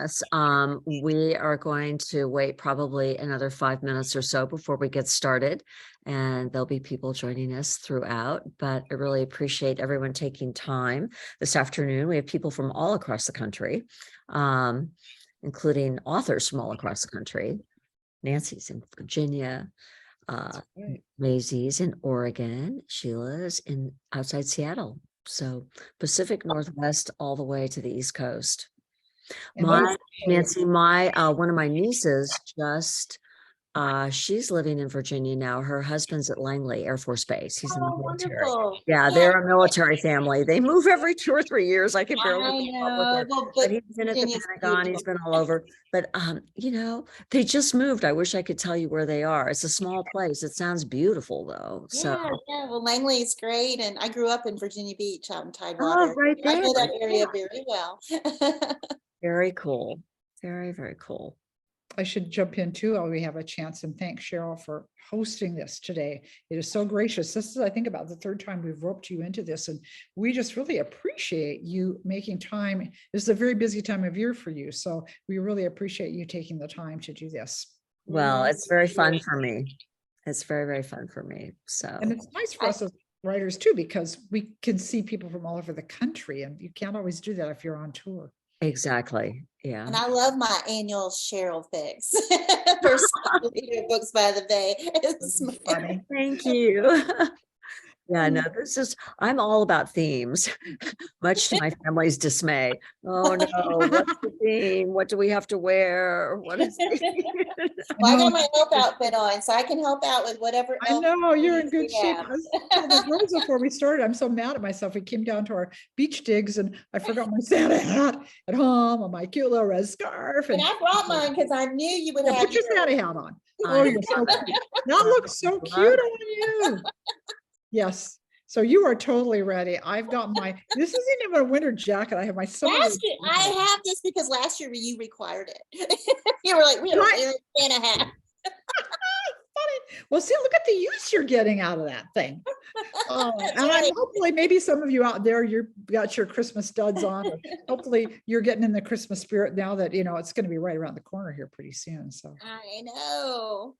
us. We are going to wait probably another 5 minutes or so before we get started, and there'll be people joining us throughout, but I really appreciate everyone taking time this afternoon. We have people from all across the country, including authors from all across the country. Nancy's in Virginia, Maisey's in Oregon, Sheila's in outside Seattle. So Pacific Northwest all the way to the East Coast. Nancy, one of my nieces just, she's living in Virginia now. Her husband's at Langley Air Force Base. He's in the military. Wonderful. Yeah, they're a military family. They move every 2 or 3 years. I can barely keep up with it. Well, but he's been at the Pentagon. He's been all over. But they just moved. I wish I could tell you where they are. It's a small place. It sounds beautiful though. Yeah. Well, Langley is great, and I grew up in Virginia Beach out in Tidewater. Oh, right there. I know that area very well. Very cool. Very, very cool. I should jump in too while we have a chance and thank Cheryl for hosting this today. It is so gracious. This is, I think, about the 3rd time we've roped you into this, and we just really appreciate you making time. This is a very busy time of year for you, so we really appreciate you taking the time to do this. Well, it's very fun for me. It's very, very fun for me. So, and it's nice for us as writers too, because we can see people from all over the country, and you can't always do that if you're on tour. Exactly. Yeah. And I love my annual Cheryl fix for Sausalito Books by the Bay. It's funny. Thank you. Yeah, no, I'm all about themes, much to my family's dismay. Oh no, what's the theme? What do we have to wear? What is it? Well, I got my help outfit on, so I can help out with whatever. I know, you're in good shape. Before we started, I'm so mad at myself. We came down to our beach digs and I forgot my Santa hat at home and my cute little red scarf. And I brought mine because I knew you would have. Put your Santa hat on. Oh, you're so cute. That looks so cute on you. Yes. So you are totally ready. I've got this isn't even a winter jacket. I have my summer. I have this because last year you required it. You were like, we don't wear a Santa hat. Funny. Well, see, look at the use you're getting out of that thing. And hopefully maybe some of you out there, you've got your Christmas studs on. Hopefully you're getting in the Christmas spirit now that, it's going to be right around the corner here pretty soon. So I know.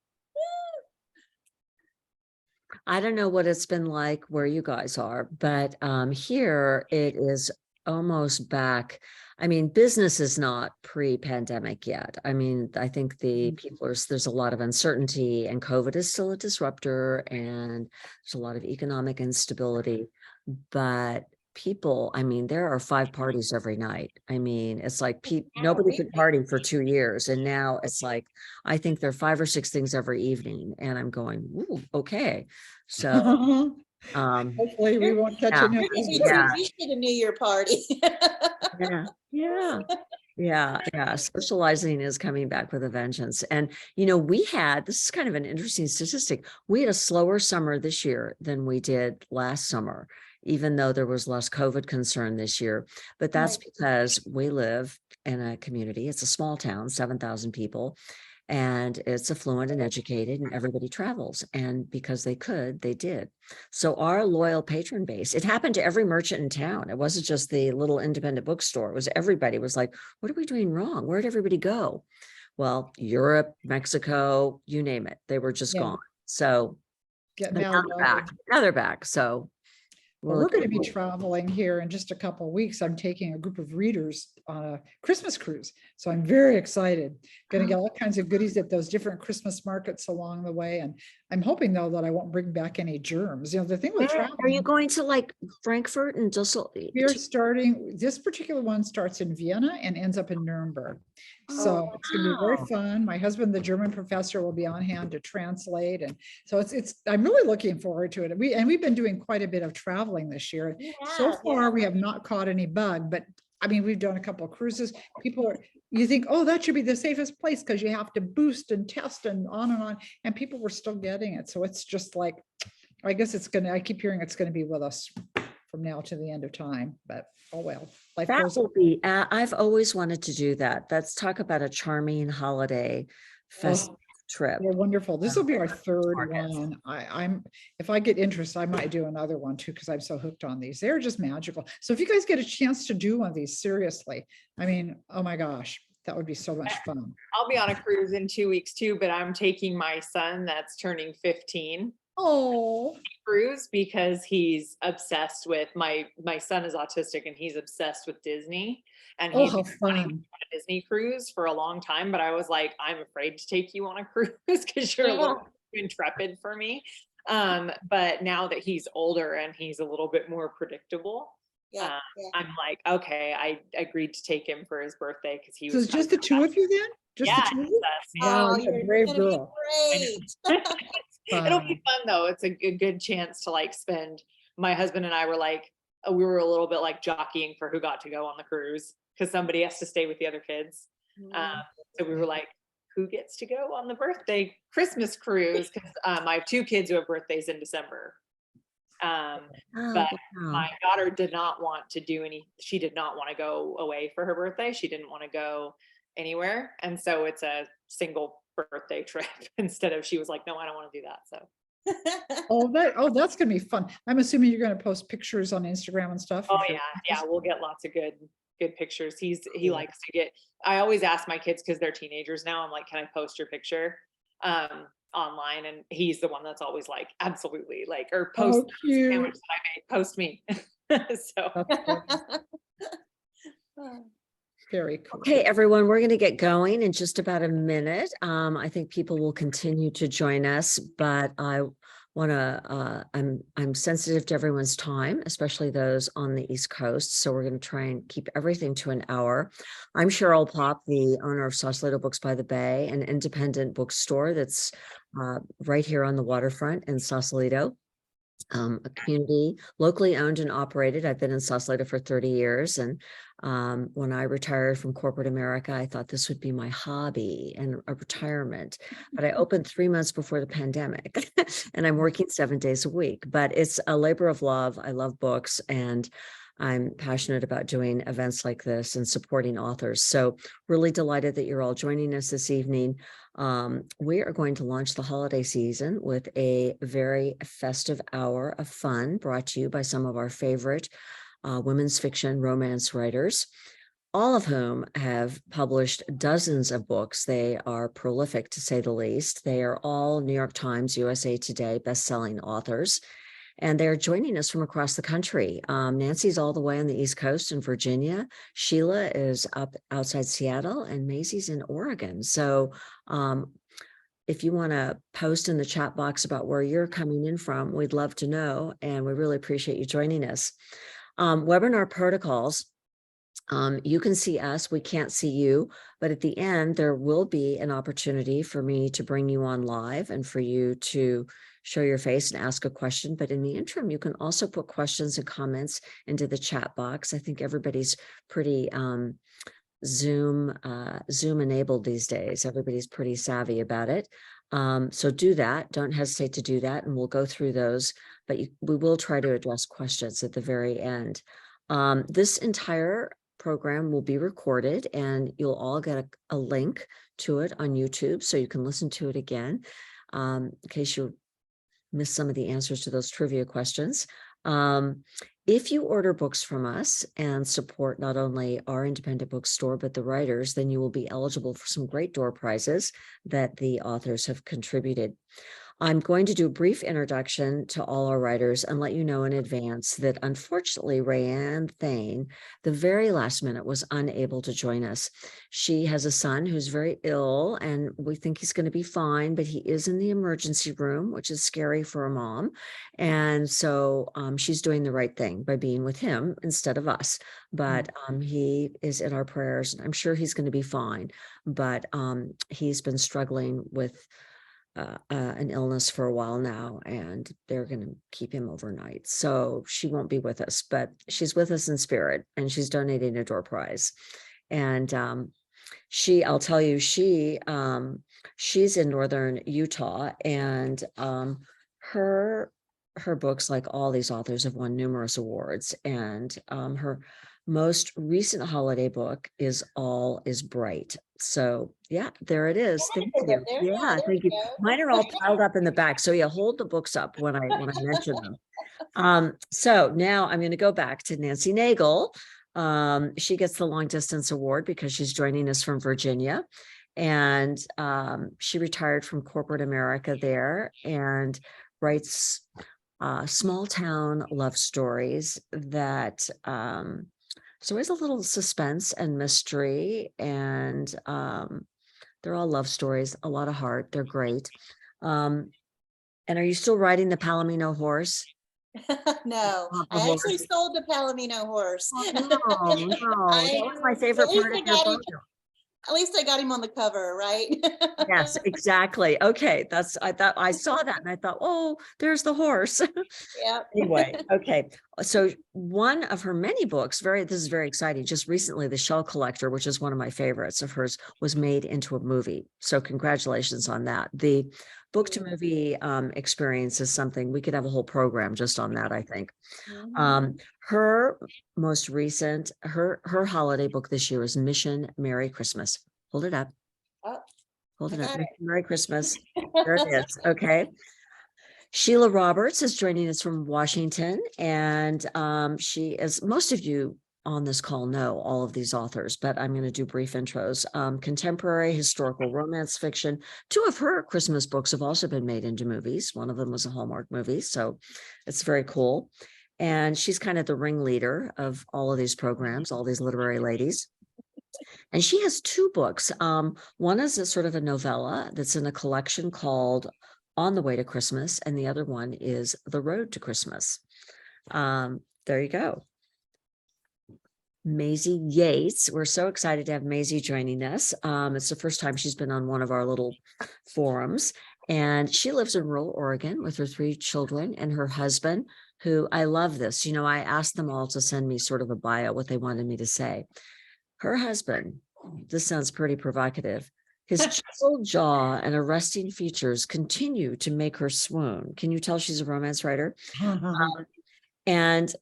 I don't know what it's been like where you guys are, but here it is almost back. I mean, business is not pre-pandemic yet. I mean, I think there's a lot of uncertainty, and COVID is still a disruptor, and there's a lot of economic instability, but people, I mean, there are 5 parties every night. I mean, it's like nobody could party for 2 years. And now it's like, I think there are 5 or 6 things every evening. And I'm going, ooh, okay. So hopefully we won't catch it. We should a New Year party. Yeah. Socializing is coming back with a vengeance. And, this is kind of an interesting statistic. We had a slower summer this year than we did last summer, even though there was less COVID concern this year. But that's because we live in a community. It's a small town, 7,000 people, and it's affluent and educated, and everybody travels. And because they could, they did. So our loyal patron base, it happened to every merchant in town. It wasn't just the little independent bookstore. It was everybody was like, what are we doing wrong? Where'd everybody go? Well, Europe, Mexico, you name it. They were just gone. So now they're back. So well, we're going to be traveling here in just a couple of weeks. I'm taking a group of readers on a Christmas cruise. So I'm very excited. Going to get all kinds of goodies at those different Christmas markets along the way. And I'm hoping, though, that I won't bring back any germs. The thing with traveling. Are you going to like Frankfurt and Düsseldorf? We're starting, this particular one starts in Vienna and ends up in Nuremberg. So it's going to be very fun. My husband, the German professor, will be on hand to translate. And so I'm really looking forward to it. We've been doing quite a bit of traveling this year. So far, we have not caught any bug, but I mean, we've done a couple of cruises. You think, oh, that should be the safest place because you have to boost and test and on. And people were still getting it. So it's just like, I guess I keep hearing it's going to be with us from now to the end of time, but oh well. I've always wanted to do that. Let's talk about a charming holiday festive trip. They're wonderful. This will be our 3rd one. If I get interest, I might do another one too, because I'm so hooked on these. They're just magical. So if you guys get a chance to do one of these, seriously, I mean, oh my gosh, That would be so much fun. I'll be on a cruise in 2 weeks too, but I'm taking my son that's turning 15 Oh, cruise because he's obsessed with my son is autistic and he's obsessed with Disney, and oh, he's how been wanting to fun. go on a Disney cruise for a long time, but I was like, I'm afraid to take you on a cruise because you're a little too intrepid for me. But now that he's older and he's a little bit more predictable, Yeah, yeah. I'm like, okay, I agreed to take him for his birthday because he So was it's just the two of you then? Just yeah, the two of you? Wow, Oh, you're a you're brave gonna be girl. great. It'll Fun. be fun though. It's a good chance to like spend. My husband and I were like, we were a little bit like jockeying for who got to go on the cruise because somebody has to stay with the other kids. So we were like, who gets to go on the birthday Christmas cruise? Because I have 2 kids who have birthdays in December. Oh, But wow. my daughter did not want to do any. She did not want to go away for her birthday. She didn't want to go anywhere, and so it's a single birthday trip instead of. She was like, no, I don't want to do that. So. Oh, that's gonna be fun. I'm assuming you're gonna post pictures on Instagram and stuff. Oh of your yeah, cruises? we'll get lots of good pictures. He Cool. likes to get. I always ask my kids because they're teenagers now. I'm like, can I post your picture online? And he's the one that's always like, absolutely, like, or post Oh, the cute. sandwich that I made, post me. So That's very cool. Okay, everyone, we're going to get going in just about a minute. I think people will continue to join us, but I want to, I'm sensitive to everyone's time, especially those on the East Coast. So we're going to try and keep everything to an hour. I'm Cheryl Pop, the owner of Sausalito Books by the Bay, an independent bookstore that's right here on the waterfront in Sausalito. A community locally owned and operated. I've been in Sausalito for 30 years. And when I retired from corporate America, I thought this would be my hobby and a retirement. But I opened 3 months before the pandemic and I'm working 7 days a week. But it's a labor of love. I love books and I'm passionate about doing events like this and supporting authors. So really delighted that you're all joining us this evening. We are going to launch the holiday season with a very festive hour of fun brought to you by some of our favorite women's fiction romance writers, all of whom have published dozens of books. They are prolific, to say the least. They are all New York Times, USA Today best-selling authors. And they're joining us from across the country. Nancy's all the way on the East Coast in Virginia. Sheila is up outside Seattle, and Maisey's in Oregon. So if you want to post in the chat box about where you're coming in from, we'd love to know. And we really appreciate you joining us. Webinar protocols. You can see us, we can't see you, but at the end, there will be an opportunity for me to bring you on live and for you to show your face and ask a question. But in the interim, you can also put questions and comments into the chat box. I think everybody's pretty Zoom enabled these days. Everybody's pretty savvy about it. So do that. Don't hesitate to do that. And we'll go through those, but we will try to address questions at the very end. This entire program will be recorded and you'll all get a link to it on YouTube so you can listen to it again in case you missed some of the answers to those trivia questions. If you order books from us and support not only our independent bookstore, but the writers, then you will be eligible for some great door prizes that the authors have contributed. I'm going to do a brief introduction to all our writers and let you know in advance that unfortunately, Rayanne Thane, the very last minute, was unable to join us. She has a son who's very ill and we think he's going to be fine, but he is in the emergency room, which is scary for a mom. And so she's doing the right thing by being with him instead of us. But he is in our prayers and I'm sure he's going to be fine. But he's been struggling with an illness for a while now, and they're going to keep him overnight. So she won't be with us, but she's with us in spirit, and she's donating a door prize. And I'll tell you, she's in northern Utah, and her books, like all these authors, have won numerous awards. And her most recent holiday book is All is Bright. So yeah, there it is. Thank you. Yeah, thank you. Mine are all piled up in the back. So yeah, hold the books up when I mention them. So now I'm going to go back to Nancy Naigle. She gets the long distance award because she's joining us from Virginia. And she retired from corporate America there and writes small town love stories that there's always a little suspense and mystery, and they're all love stories, a lot of heart. They're great. And are you still riding the Palomino horse? No, Not the I actually horse. sold the Palomino horse. Oh, no, that was my favorite part of your book. At least I got him on the cover, right? Yes, exactly. Okay, I thought I saw that and I thought, oh, there's the horse. Yeah. Anyway, okay. So one of her many books, this is very exciting. Just recently, The Shell Collector, which is one of my favorites of hers, was made into a movie. So congratulations on that. The book to movie experience is something we could have a whole program just on that, I think. Her most recent, her holiday book this year is Mission Merry Christmas. Hold it up. Oh, Hold it I up. got it. Merry Christmas. There it is. Okay. Sheila Roberts is joining us from Washington, and she is, most of you on this call know all of these authors, but I'm going to do brief intros. Contemporary historical romance fiction. Two of her Christmas books have also been made into movies. One of them was a Hallmark movie, so it's very cool. And she's kind of the ringleader of all of these programs, all these literary ladies. And she has two books. One is a sort of a novella that's in a collection called On the Way to Christmas, and the other one is The Road to Christmas. There you go. Maisey Yates. We're so excited to have Maisey joining us. It's the first time she's been on one of our little forums, and she lives in rural Oregon with her 3 children and her husband, who, I love this. You know, I asked them all to send me sort of a bio, what they wanted me to say. Her husband, this sounds pretty provocative. His chiseled jaw and arresting features continue to make her swoon. Can you tell she's a romance writer? And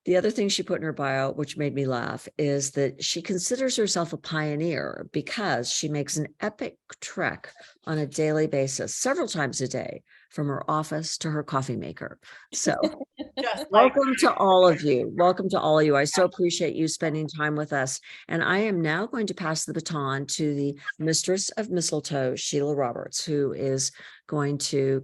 the other thing she put in her bio, which made me laugh, is that she considers herself a pioneer because she makes an epic trek on a daily basis, several times a day, from her office to her coffee maker. So welcome to all of you. Welcome to all of you. I so appreciate you spending time with us. And I am now going to pass the baton to the Mistress of Mistletoe, Sheila Roberts, who is going to,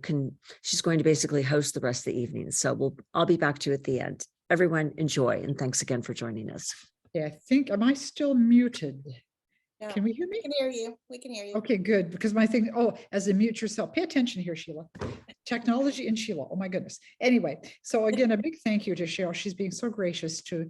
she's going to basically host the rest of the evening. So I'll be back to you at the end. Everyone enjoy, and thanks again for joining us. Yeah, I think, am I still muted? No, Can we hear me? we can hear you. We can hear you. Okay, good, because my thing, as a mute yourself, pay attention here, Sheila. Technology and Sheila, oh my goodness. Anyway, so again, a big thank you to Cheryl. She's being so gracious to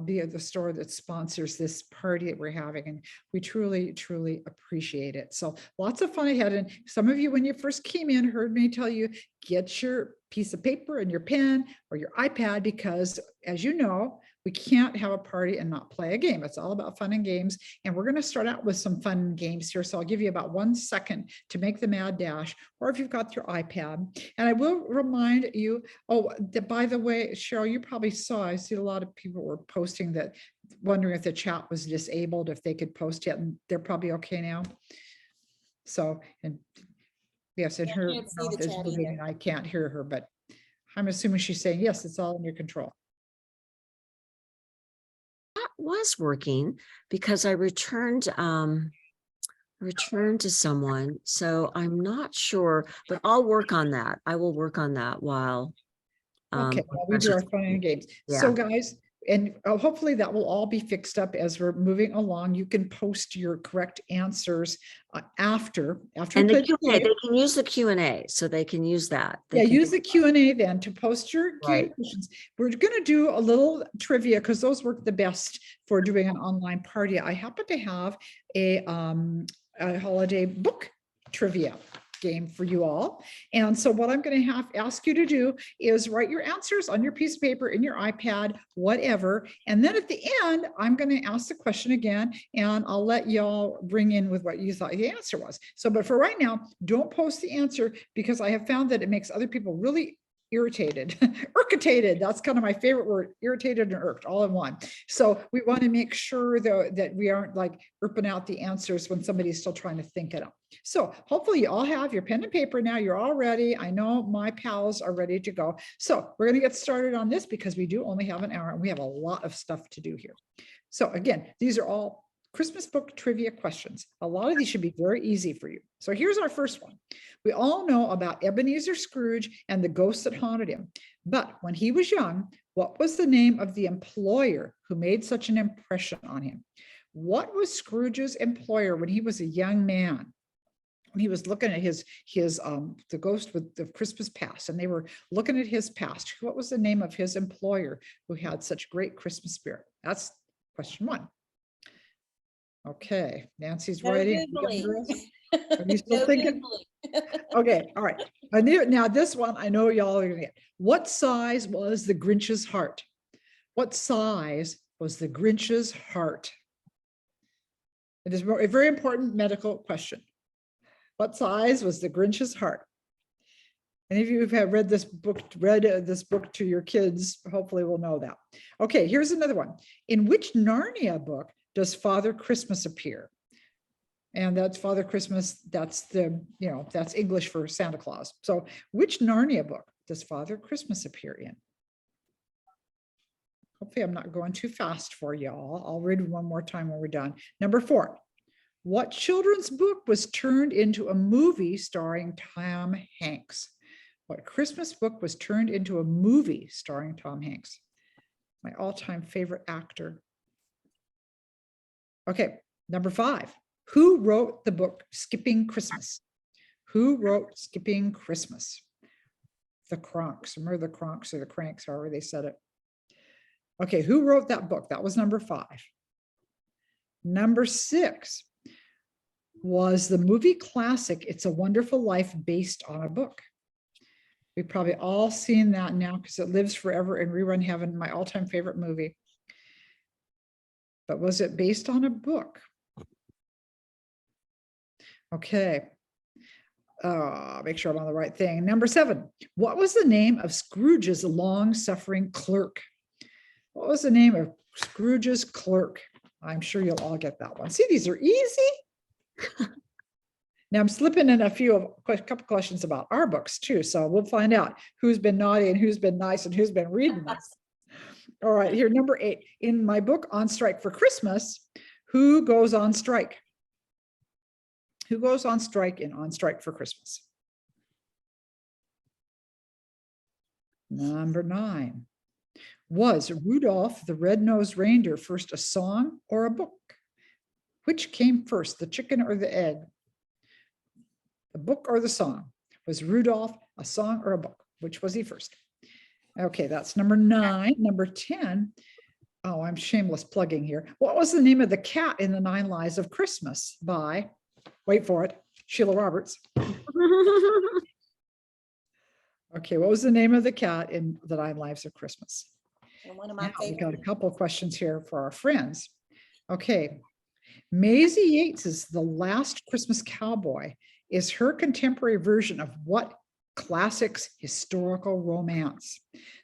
be at the store that sponsors this party that we're having, and we truly, truly appreciate it. So lots of fun ahead, and some of you, when you first came in, heard me tell you, get your piece of paper and your pen or your iPad, because as you know, we can't have a party and not play a game. It's all about fun and games. And we're going to start out with some fun games here. So I'll give you about 1 second to make the mad dash, or if you've got your iPad. And I will remind you, by the way, Cheryl, you probably saw, I see a lot of people were posting that, wondering if the chat was disabled, if they could post it, and they're probably okay now. So, and yes, and her mouth is moving and I can't hear her, but I'm assuming she's saying, yes, it's all in your control. That was working because I returned to someone. So I'm not sure, but I'll work on that. I will work on that while. Okay, well, we do our fun and games. Yeah. So guys, and hopefully that will all be fixed up as we're moving along. You can post your correct answers after. And the Q&A, they can use the Q&A, so they can use that. Yeah, use the Q&A then to post your questions. We're going to do a little trivia because those work the best for doing an online party. I happen to have a holiday book trivia game for you all. And so what I'm going to ask you to do is write your answers on your piece of paper, in your iPad, whatever. And then at the end, I'm going to ask the question again, and I'll let y'all bring in with what you thought the answer was. So, but for right now, don't post the answer, because I have found that it makes other people really irritated, irkitated. That's kind of my favorite word, irritated and irked all in one. So we want to make sure though that we aren't like irping out the answers when somebody's still trying to think it up. So hopefully you all have your pen and paper now. You're all ready. I know my pals are ready to go. So we're going to get started on this because we do only have an hour and we have a lot of stuff to do here. So again, these are all Christmas book trivia questions. A lot of these should be very easy for you. So here's our first one. We all know about Ebenezer Scrooge and the ghost that haunted him. But when he was young, what was the name of the employer who made such an impression on him? What was Scrooge's employer when he was a young man? When he was looking at the ghost with the Christmas past, and they were looking at his past. What was the name of his employer who had such great Christmas spirit? That's question one. Okay, Nancy's No writing. Googling. Are you still No thinking? Googling. Okay, all right. Now this one, I know y'all are gonna get. What size was the Grinch's heart? What size was the Grinch's heart? It is a very important medical question. What size was the Grinch's heart? Any of you who have read this book to your kids, hopefully will know that. Okay, here's another one. In which Narnia book does Father Christmas appear? And that's Father Christmas, that's that's English for Santa Claus. So which Narnia book does Father Christmas appear in? Hopefully I'm not going too fast for y'all. I'll read one more time when we're done. Number 4, what children's book was turned into a movie starring Tom Hanks? What Christmas book was turned into a movie starring Tom Hanks? My all-time favorite actor. Okay, number 5. Who wrote the book Skipping Christmas? Who wrote Skipping Christmas? The Cronks. Remember the Cronks or the Cranks, however they said it. Okay, who wrote that book? That was number 5. Number 6 was the movie classic It's a Wonderful Life based on a book. We've probably all seen that now because it lives forever in rerun heaven, my all-time favorite movie. But was it based on a book? Okay. Make sure I'm on the right thing. Number 7, what was the name of Scrooge's long-suffering clerk? What was the name of Scrooge's clerk? I'm sure you'll all get that one. See, these are easy. Now I'm slipping in a couple questions about our books too. So we'll find out who's been naughty and who's been nice and who's been reading this. All right, here, number 8. In my book, On Strike for Christmas, who goes on strike? Who goes on strike in On Strike for Christmas? Number 9. Was Rudolph the Red-Nosed Reindeer first a song or a book? Which came first, the chicken or the egg? The book or the song? Was Rudolph a song or a book? Which was he first? Okay, that's number 9. Number 10. Oh, I'm shameless plugging here. What was the name of the cat in The 9 Lives of Christmas by, wait for it, Sheila Roberts? Okay, what was the name of the cat in The 9 Lives of Christmas? And one of my We got a favorite. couple of questions here for our friends. Okay, Maisey Yates' The Last Christmas Cowboy is her contemporary version of what classics historical romance?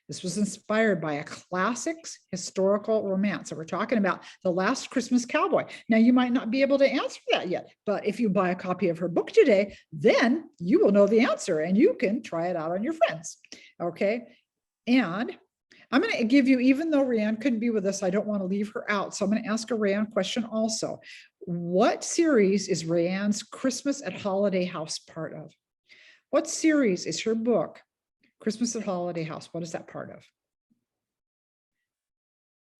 This was inspired by a classics historical romance. So we're talking about The Last Christmas Cowboy. Now you might not be able to answer that yet, but if you buy a copy of her book today, then you will know the answer and you can try it out on your friends. Okay, and I'm going to give you, even though Rayanne couldn't be with us, I don't want to leave her out. So I'm going to ask a Rayanne question also. What series is Rayanne's Christmas at Holiday House part of? What series is her book, Christmas at Holiday House? What is that part of?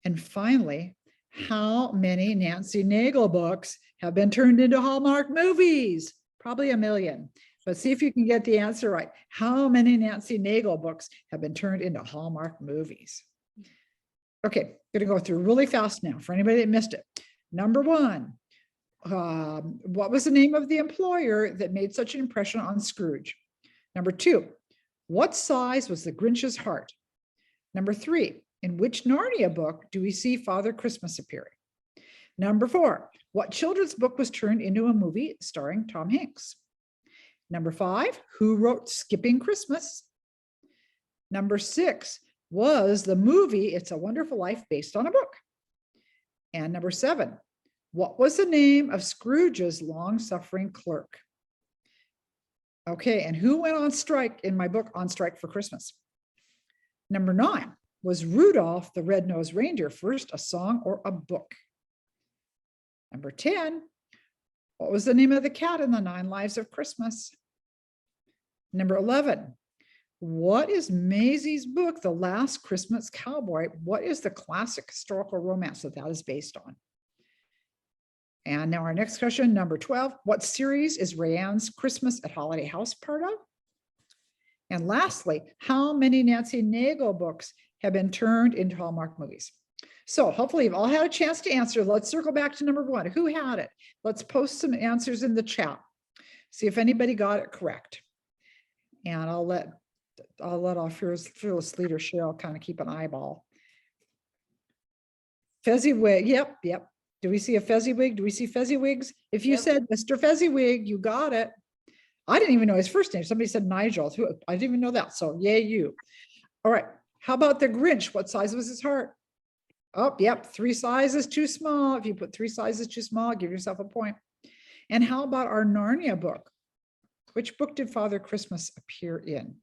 And finally, how many Nancy Naigle books have been turned into Hallmark movies? Probably a million. But see if you can get the answer right. How many Nancy Naigle books have been turned into Hallmark movies? Okay, going to go through really fast now for anybody that missed it. Number 1, what was the name of the employer that made such an impression on Scrooge? Number 2, what size was the Grinch's heart? Number 3, in which Narnia book do we see Father Christmas appearing? Number 4, what children's book was turned into a movie starring Tom Hanks? Number 5, who wrote Skipping Christmas? Number 6 was the movie It's a Wonderful Life based on a book. And number 7, what was the name of Scrooge's long-suffering clerk? Okay, and who went on strike in my book, On Strike for Christmas? Number 9, was Rudolph the Red-Nosed Reindeer first a song or a book? Number 10, what was the name of the cat in the 9 Lives of Christmas? Number 11, what is Maisey's book, The Last Christmas Cowboy? What is the classic historical romance that is based on? And now our next question, number 12, what series is Rayanne's Christmas at Holiday House part of? And lastly, how many Nancy Naigle books have been turned into Hallmark movies? So hopefully you've all had a chance to answer. Let's circle back to number 1. Who had it? Let's post some answers in the chat. See if anybody got it correct. And I'll let our fearless leader Cheryl kind of keep an eyeball. Fezziwig, yep. Do we see a Fezziwig? Do we see Fezziwigs? If you said Mr. Fezziwig, you got it. I didn't even know his first name. Somebody said Nigel. I didn't even know that. So yay, you. All right. How about the Grinch? What size was his heart? Oh, yep. 3 sizes too small. If you put 3 sizes too small, give yourself a point. And how about our Narnia book? Which book did Father Christmas appear in?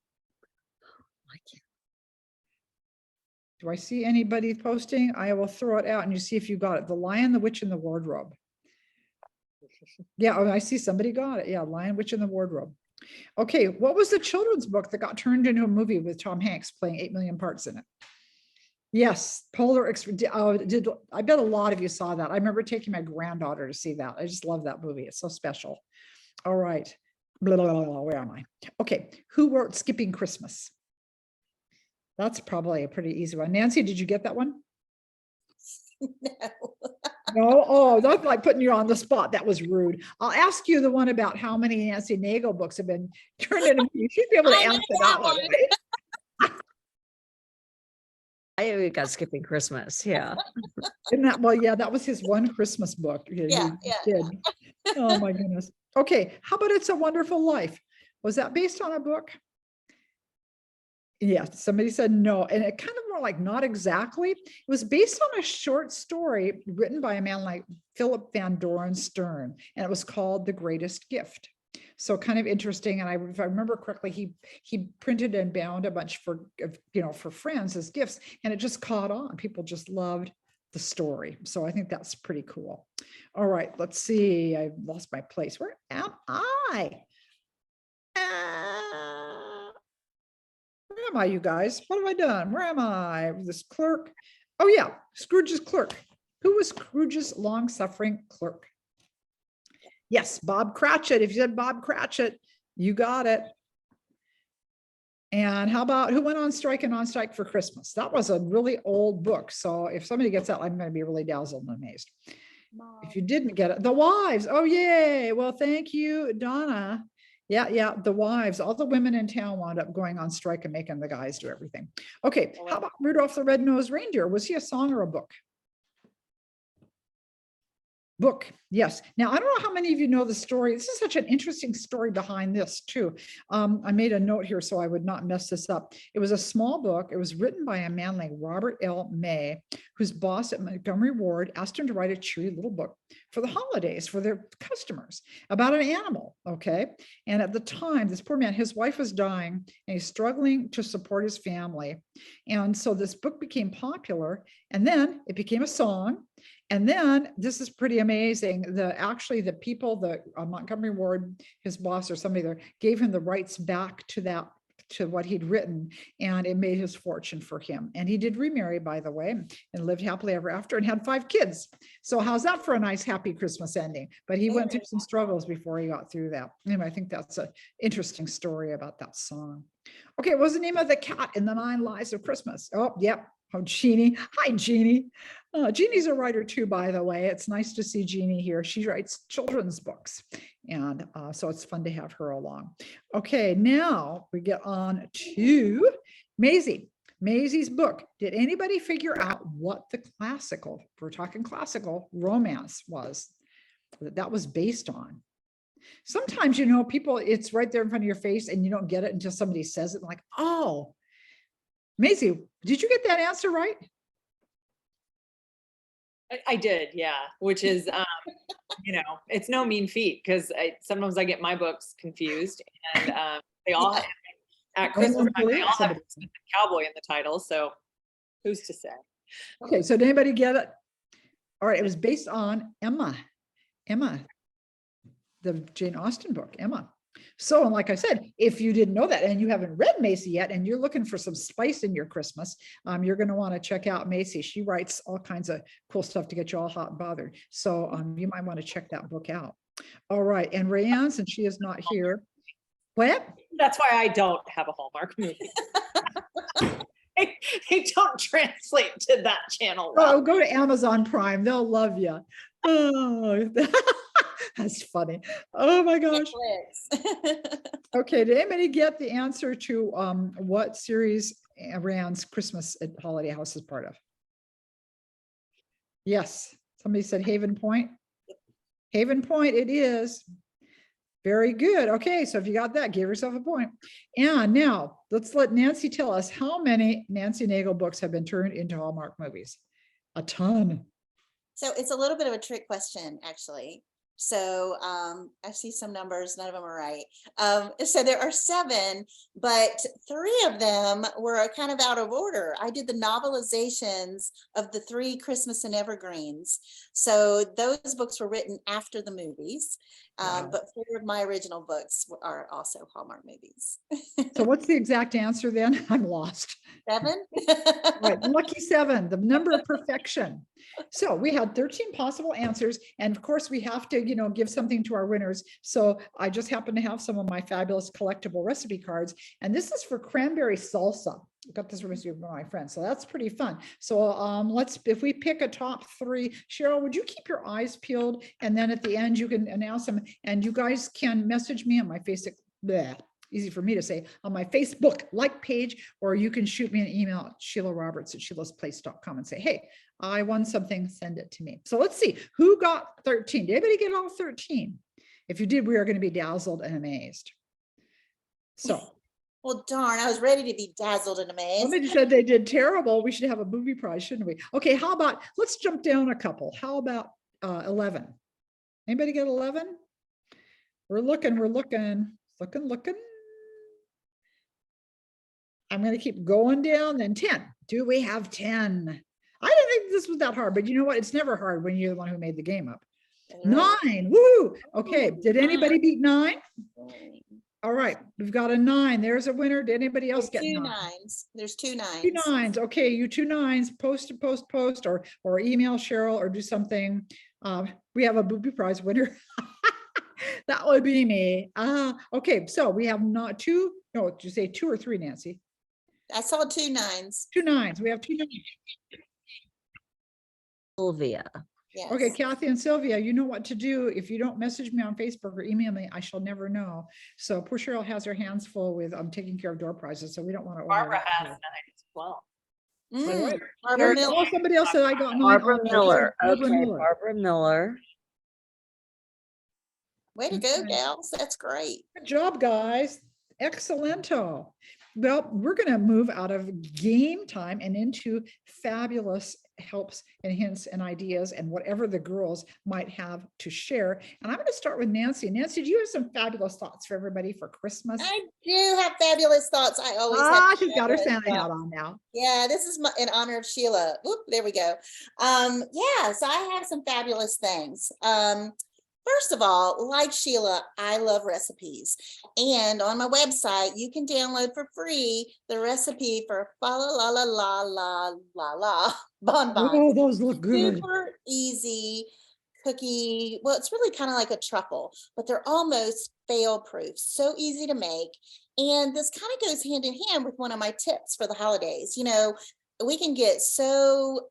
Do I see anybody posting? I will throw it out and you see if you got it. The Lion, the Witch, and the Wardrobe. Yeah, I see somebody got it. Yeah, Lion, Witch, and the Wardrobe. Okay, what was the children's book that got turned into a movie with Tom Hanks playing 8 million parts in it? Yes, Polar Express. I bet a lot of you saw that. I remember taking my granddaughter to see that. I just love that movie. It's so special. All right. Blah, blah, blah, blah. Where am I? Okay, who wrote Skipping Christmas? That's probably a pretty easy one. Nancy, did you get that one? No. No, oh, that's like putting you on the spot. That was rude. I'll ask you the one about how many Nancy Naigle books have been turned into. You should be able to I know answer that that one. one. I got Skipping Christmas. Yeah. Isn't that, well, yeah, that was his one Christmas book. Yeah. Did. Oh my goodness. Okay, how about It's a Wonderful Life? Was that based on a book? Yeah, somebody said no, and it kind of more like not exactly. It was based on a short story written by a man like Philip Van Doren Stern, and it was called The Greatest Gift. So kind of interesting. And if I remember correctly, he printed and bound a bunch for friends as gifts, and it just caught on. People just loved the story. So I think that's pretty cool. All right, let's see. I lost my place. Where am I? Where am I, you guys? What have I done? Where am I? This clerk. Oh yeah, Scrooge's clerk. Who was Scrooge's long-suffering clerk? Yes, Bob Cratchit. If you said Bob Cratchit, you got it. And how about who went on strike and on strike for Christmas? That was a really old book. So if somebody gets that, I'm going to be really dazzled and amazed. Mom. If you didn't get it, The Wives. Oh, yay. Well, thank you, Donna. Yeah, The Wives. All the women in town wound up going on strike and making the guys do everything. Okay, how about Rudolph the Red-Nosed Reindeer? Was he a song or a book? Book, yes. Now, I don't know how many of you know the story. This is such an interesting story behind this too. I made a note here so I would not mess this up. It was a small book. It was written by a man named Robert L. May, whose boss at Montgomery Ward asked him to write a cheery little book for the holidays for their customers about an animal, okay? And at the time, this poor man, his wife was dying and he's struggling to support his family. And so this book became popular, and then it became a song. And then this is pretty amazing. The people, the Montgomery Ward, his boss or somebody there, gave him the rights back to what he'd written, and it made his fortune for him. And he did remarry, by the way, and lived happily ever after and had 5 kids. So how's that for a nice, happy Christmas ending? But he went through some struggles before he got through that. Anyway, I think that's an interesting story about that song. Okay, what was the name of the cat in the 9 Lives of Christmas? Oh, yep. Oh, Jeannie. Hi, Jeannie. Jeannie's a writer too, by the way. It's nice to see Jeannie here. She writes children's books. And so it's fun to have her along. Okay, now we get on to Maisey. Maisey's book. Did anybody figure out what the classical, if we're talking classical, romance was that was based on? Sometimes, people, it's right there in front of your face and you don't get it until somebody says it, like, oh, Maisey, did you get that answer right? I did, yeah, which is, it's no mean feat because sometimes I get my books confused and they all Yeah. at Christmas time, they all have Somebody- Christmas and cowboy in the title. So who's to say? Okay, so did anybody get it? All right, it was based on Emma, the Jane Austen book, Emma. So, and like I said, if you didn't know that and you haven't read Maisey yet and you're looking for some spice in your Christmas, you're going to want to check out Maisey. She writes all kinds of cool stuff to get you all hot and bothered. So you might want to check that book out. All right, and Rayanne, since she is not here, what? That's why I don't have a Hallmark movie. They don't translate to that channel well. Oh, go to Amazon Prime. They'll love you. Oh, that's funny. Oh my gosh. Netflix. Okay, did anybody get the answer to what series Rand's Christmas at Holiday House is part of? Yes, somebody said Haven Point. Haven Point it is. Very good. Okay, so if you got that, give yourself a point. And now let's let Nancy tell us how many Nancy Naigle books have been turned into Hallmark movies. A ton. So it's a little bit of a trick question, actually. So I see some numbers, none of them are right. So there are 7, but 3 of them were kind of out of order. I did the novelizations of the 3 Christmas and Evergreens. So those books were written after the movies, Wow. but 4 of my original books are also Hallmark movies. So what's the exact answer then? I'm lost. 7? Right, lucky 7, the number of perfection. So we had 13 possible answers. And of course we have to, give something to our winners. So I just happen to have some of my fabulous collectible recipe cards. And this is for cranberry salsa. I got this recipe from my friend. So that's pretty fun. So if we pick a top 3, Cheryl, would you keep your eyes peeled? And then at the end, you can announce them and you guys can message me on my Facebook. Bleh. Easy for me to say, on my Facebook like page, or you can shoot me an email at Sheila Roberts at sheilasplace.com and say, hey, I won something, send it to me. So let's see who got 13. Did anybody get all 13? If you did, we are going to be dazzled and amazed. So. Well, darn, I was ready to be dazzled and amazed. Somebody said they did terrible. We should have a movie prize, shouldn't we? Okay, how about, let's jump down a couple. How about 11? Anybody get 11? We're looking. I'm going to keep going down, then 10. Do we have 10? I didn't think this was that hard, but you know what? It's never hard when you're the one who made the game up. 9. Woo! Okay, did anybody beat 9? All right, we've got a 9. There's a winner. Did anybody else get 2 9? 9s? There's 2 9s. 2 9s. Okay, you 2 9s. Post, or email Cheryl or do something. We have a booby prize winner. That would be me. Okay, so we have not 2. No, did you say 2 or 3, Nancy? I saw 2 9s. 2 9s. We have 2 9s. Sylvia. Yes. Okay, Kathy and Sylvia, you know what to do. If you don't message me on Facebook or email me, I shall never know. So poor Cheryl has her hands full with taking care of door prizes, so we don't want to. Barbara has 9 as well. Barbara Miller. Oh, somebody else said I got 9. Barbara also. Miller. Barbara Okay, Miller. Barbara Miller. Way to go, Okay. gals. That's great. Good job, guys. Excellento. Well, we're going to move out of game time and into fabulous helps and hints and ideas and whatever the girls might have to share. And I'm going to start with Nancy. Nancy, do you have some fabulous thoughts for everybody for Christmas? I do have fabulous thoughts. I always have. She's got her fabulous Santa hat thoughts. on now. Yeah, this is in honor of Sheila. Whoop, there we go. Yeah, so I have some fabulous things. First of all, like Sheila, I love recipes. And on my website, you can download for free the recipe for fa la la la la la la la bonbon. Oh, those look good. Super easy cookie. Well, it's really kind of like a truffle, but they're almost fail proof. So easy to make. And this kind of goes hand in hand with one of my tips for the holidays. We can get so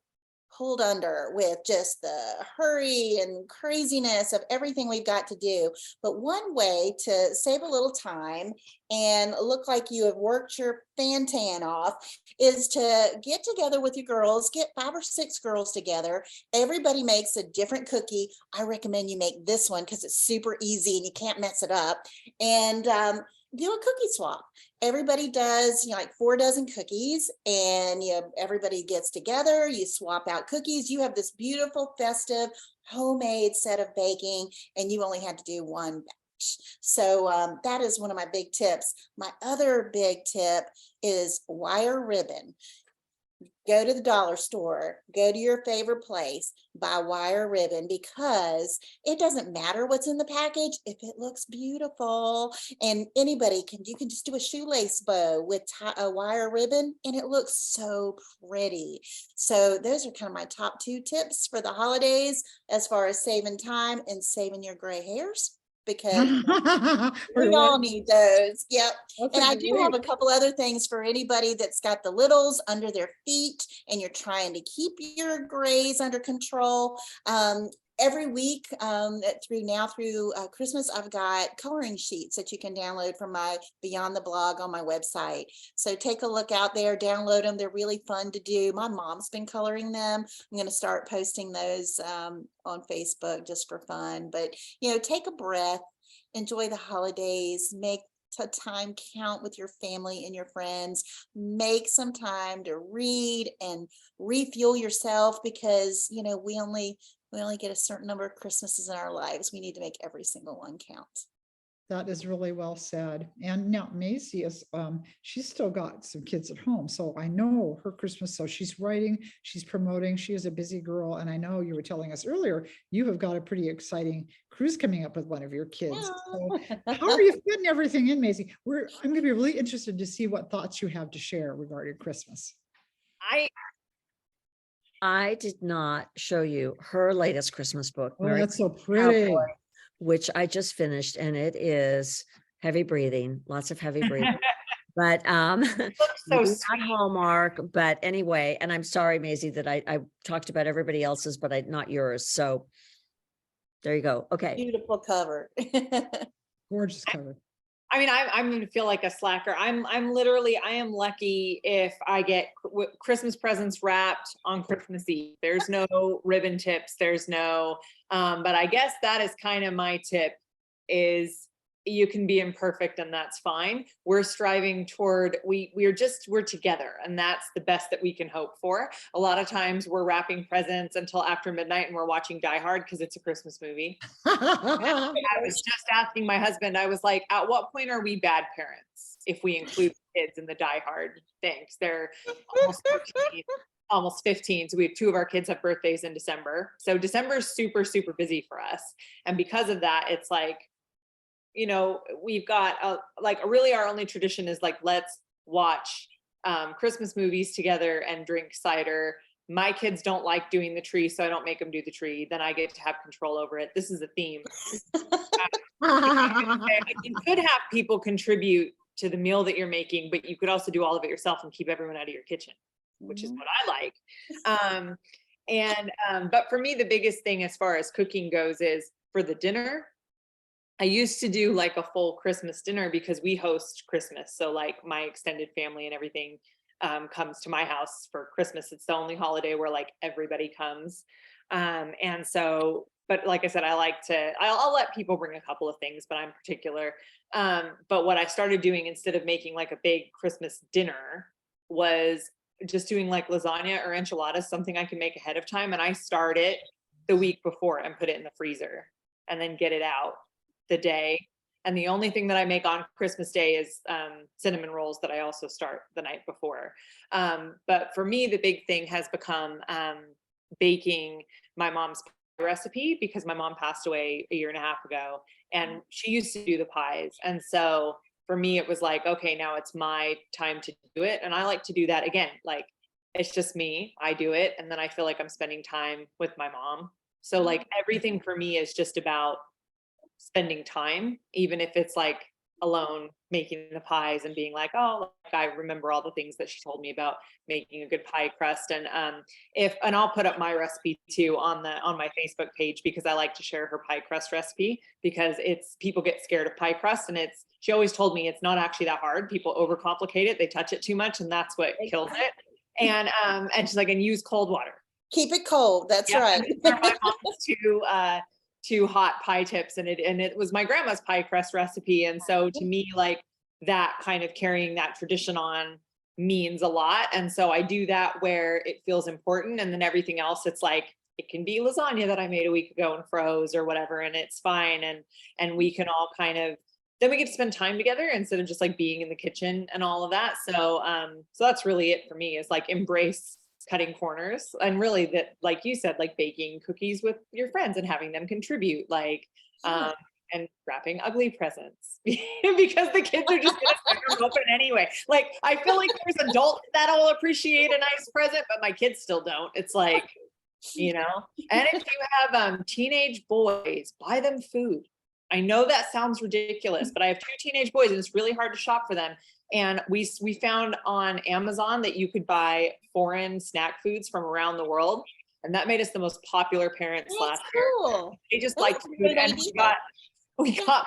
pulled under with just the hurry and craziness of everything we've got to do. But one way to save a little time and look like you have worked your fan-tan off is to get together with your girls, get 5 or 6 girls together. Everybody makes a different cookie. I recommend you make this one because it's super easy and you can't mess it up. And do a cookie swap. Everybody does, like 4 dozen cookies, and everybody gets together, you swap out cookies. You have this beautiful festive homemade set of baking, and you only had to do one batch. So that is one of my big tips. My other big tip is wire ribbon. Go to the dollar store, go to your favorite place, buy wire ribbon, because it doesn't matter what's in the package if it looks beautiful. And you can just do a shoelace bow with a wire ribbon, and it looks so pretty. So those are kind of my top 2 tips for the holidays as far as saving time and saving your gray hairs, because we all need those. Yep. And I do have a couple other things for anybody that's got the littles under their feet and you're trying to keep your grays under control. Every week through Christmas, I've got coloring sheets that you can download from my Beyond the Blog on my website. So take a look out there, download them. They're really fun to do. My mom's been coloring them. I'm going to start posting those on Facebook just for fun. But, take a breath, enjoy the holidays, make time count with your family and your friends, make some time to read and refuel yourself, because, we only get a certain number of Christmases in our lives. We need to make every single one count. That is really well said. And now Maisey is, she's still got some kids at home. So I know her Christmas. So she's writing, she's promoting, she is a busy girl. And I know you were telling us earlier, you have got a pretty exciting cruise coming up with one of your kids. So how are you fitting everything in, Maisey? I'm going to be really interested to see what thoughts you have to share regarding Christmas. I did not show you her latest Christmas book. Oh, that's so pretty. Cowboy, which I just finished, and it is heavy breathing, lots of heavy breathing. But so not Hallmark. But anyway, and I'm sorry, Maisey, that I talked about everybody else's, but not yours. So there you go. Okay. Beautiful cover. Gorgeous cover. I mean, I'm going to feel like a slacker. I am lucky if I get Christmas presents wrapped on Christmas Eve. There's no ribbon tips. There's no, but I guess that is kind of my tip, is you can be imperfect and that's fine. We're striving toward, we're together, and that's the best that we can hope for. A lot of times we're wrapping presents until after midnight and we're watching Die Hard because it's a Christmas movie. I was just asking my husband, I was like, at what point are we bad parents if we include kids in the Die Hard things? They're almost 14, almost 15. So we have 2 of our kids have birthdays in December. So December is super, super busy for us. And because of that, it's like, we've got really our only tradition is like, let's watch Christmas movies together and drink cider. My kids don't like doing the tree, so I don't make them do the tree. Then I get to have control over it. This is a theme. You could have people contribute to the meal that you're making, but you could also do all of it yourself and keep everyone out of your kitchen, which is what I like. But for me, the biggest thing as far as cooking goes is for the dinner. I used to do like a full Christmas dinner because we host Christmas. So like my extended family and everything comes to my house for Christmas. It's the only holiday where like everybody comes. And so, but like I said, I'll let people bring a couple of things, but I'm particular. But what I started doing instead of making like a big Christmas dinner was just doing like lasagna or enchiladas, something I can make ahead of time. And I start it the week before and put it in the freezer and then get it out the day. And the only thing that I make on Christmas Day is cinnamon rolls that I also start the night before. But for me, the big thing has become baking my mom's pie recipe, because my mom passed away a year and a half ago and she used to do the pies. And so for me, it was like, okay, now it's my time to do it. And I like to do that again. Like, it's just me, I do it. And then I feel like I'm spending time with my mom. So like everything for me is just about spending time, even if it's like alone making the pies and being like, oh, like I remember all the things that she told me about making a good pie crust. And I'll put up my recipe too on my Facebook page, because I like to share her pie crust recipe, because people get scared of pie crust, and she always told me it's not actually that hard. People overcomplicate it, they touch it too much, and that's what kills it. And she's like, and use cold water. Keep it cold. That's right. My mom's two hot pie tips, and it was my grandma's pie crust recipe. And so to me, like, that kind of carrying that tradition on means a lot. And so I do that where it feels important. And then everything else, it's like, it can be lasagna that I made a week ago and froze or whatever, and it's fine. And we can all kind of, then we get to spend time together instead of just like being in the kitchen and all of that. So, so that's really it for me, is like embrace cutting corners, and really that, like you said, like baking cookies with your friends and having them contribute, like, and wrapping ugly presents because the kids are just gonna stick them open anyway. Like, I feel like there's adults that'll appreciate a nice present, but my kids still don't. It's like, you know. And if you have teenage boys, buy them food. I know that sounds ridiculous, but I have 2 teenage boys and it's really hard to shop for them. And we found on Amazon that you could buy foreign snack foods from around the world. And that made us the most popular parents last year. Cool. They just That's liked a food. great And idea. we got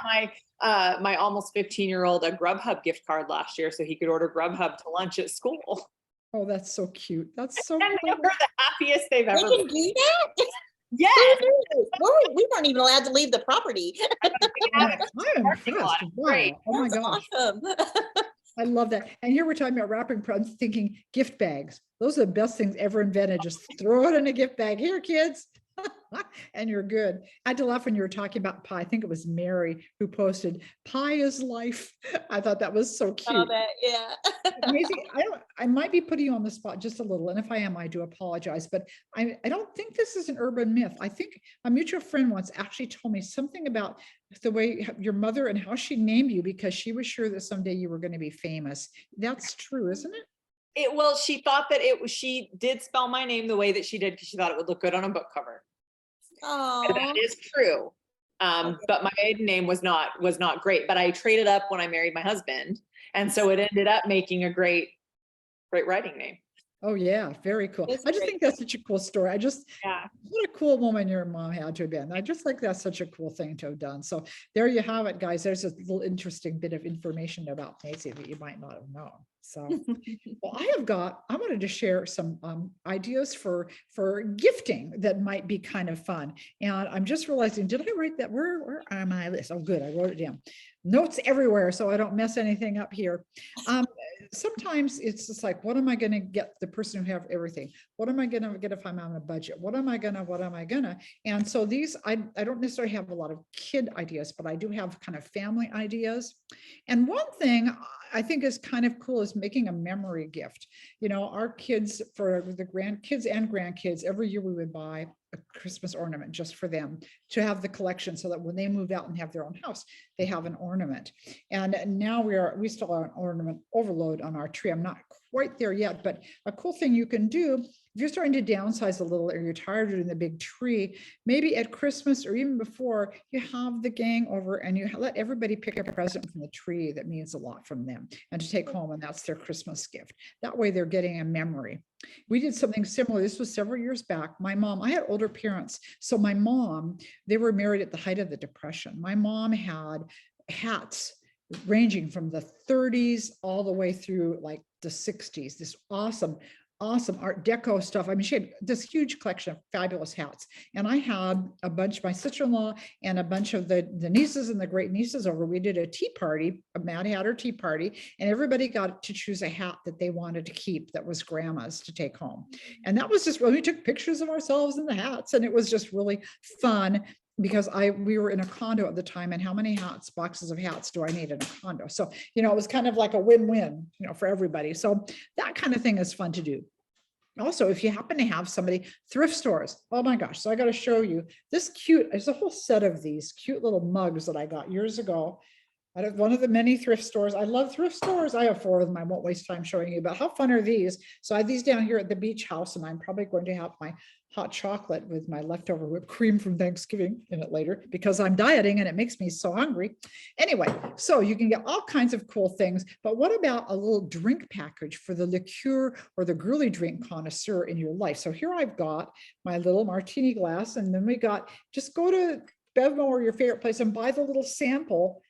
my almost 15-year-old a Grubhub gift card last year so he could order Grubhub to lunch at school. Oh, that's so cute. That's so And cute. they're the happiest they've They ever can been. do that? Yes. We weren't even allowed to leave the property. I'm impressed. Great. Wow. Oh my That's gosh. awesome. I love that. And here we're talking about wrapping. I'm thinking gift bags. Those are the best things ever invented. Just throw it in a gift bag. Here, kids. And you're good. I had to laugh when you were talking about pie. I think it was Mary who posted, "Pie is life." I thought that was so Saw cute. that, yeah. Maisey, I might be putting you on the spot just a little, and if I am, I do apologize, but I don't think this is an urban myth. I think a mutual friend once actually told me something about the way your mother and how she named you because she was sure that someday you were going to be famous. That's true, isn't it? Well, she thought that she did spell my name the way that she did because she thought it would look good on a book cover. Oh, And that is true. But my maiden name was not great, but I traded up when I married my husband. And so it ended up making a great writing name. Oh yeah, very cool. It's I just great. think that's such a cool story. Yeah. What a cool woman your mom had to have been. I just like that's such a cool thing to have done. So there you have it, guys. There's a little interesting bit of information about Maisey that you might not have known. So, well, I wanted to share some ideas for gifting that might be kind of fun. And I'm just realizing, did I write that? Where are my list? Oh, good. I wrote it down. Notes everywhere so I don't mess anything up here. Sometimes it's just like, what am I going to get the person who have everything? What am I going to get if I'm on a budget? What am I gonna? And so these, I don't necessarily have a lot of kid ideas, but I do have kind of family ideas. And one thing I think is kind of cool is making a memory gift. You know, our kids, for the grandkids and grandkids, every year we would buy a Christmas ornament just for them to have the collection so that when they move out and have their own house, they have an ornament. And now we still are an ornament overload on our tree. I'm not quite there yet, but a cool thing you can do if you're starting to downsize a little or you're tired of doing the big tree, maybe at Christmas or even before, you have the gang over and you let everybody pick a present from the tree that means a lot from them and to take home, and that's their Christmas gift. That way they're getting a memory. We did something similar. This was several years back. My mom, I had older parents. So my mom, they were married at the height of the Depression. My mom had hats ranging from the 30s all the way through like the 60s, this awesome Art Deco stuff. I mean, she had this huge collection of fabulous hats. And I had a bunch, my sister-in-law and a bunch of the nieces and the great nieces over. We did a tea party, a Mad Hatter tea party, and everybody got to choose a hat that they wanted to keep that was grandma's to take home. And that was just, well, we took pictures of ourselves in the hats, and it was just really fun. Because we were in a condo at the time, and how many boxes of hats do I need in a condo? So, you know, it was kind of like a win-win, you know, for everybody. So that kind of thing is fun to do. Also, if you happen to have somebody, thrift stores, oh my gosh. So I got to show you this there's a whole set of these cute little mugs that I got years ago out of one of the many thrift stores. I love thrift stores. I have 4 of them. I won't waste time showing you, but how fun are these? So I have these down here at the beach house, and I'm probably going to have my hot chocolate with my leftover whipped cream from Thanksgiving in it later because I'm dieting and it makes me so hungry. Anyway, so you can get all kinds of cool things, but what about a little drink package for the liqueur or the girly drink connoisseur in your life? So here I've got my little martini glass, and then just go to Bevmo or your favorite place and buy the little sample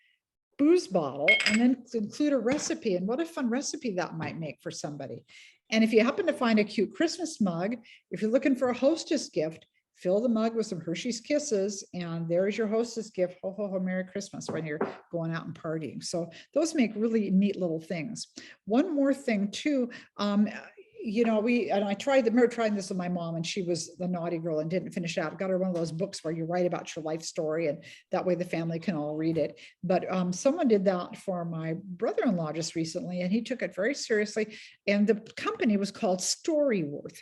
booze bottle and then include a recipe. And what a fun recipe that might make for somebody. And if you happen to find a cute Christmas mug, if you're looking for a hostess gift, fill the mug with some Hershey's Kisses, and there's your hostess gift. Ho, ho, ho, Merry Christmas when you're going out and partying. So those make really neat little things. One more thing too, I remember trying this with my mom, and she was the naughty girl and didn't finish it out. Got her one of those books where you write about your life story, and that way the family can all read it. But someone did that for my brother-in-law just recently, and he took it very seriously. And the company was called Storyworth.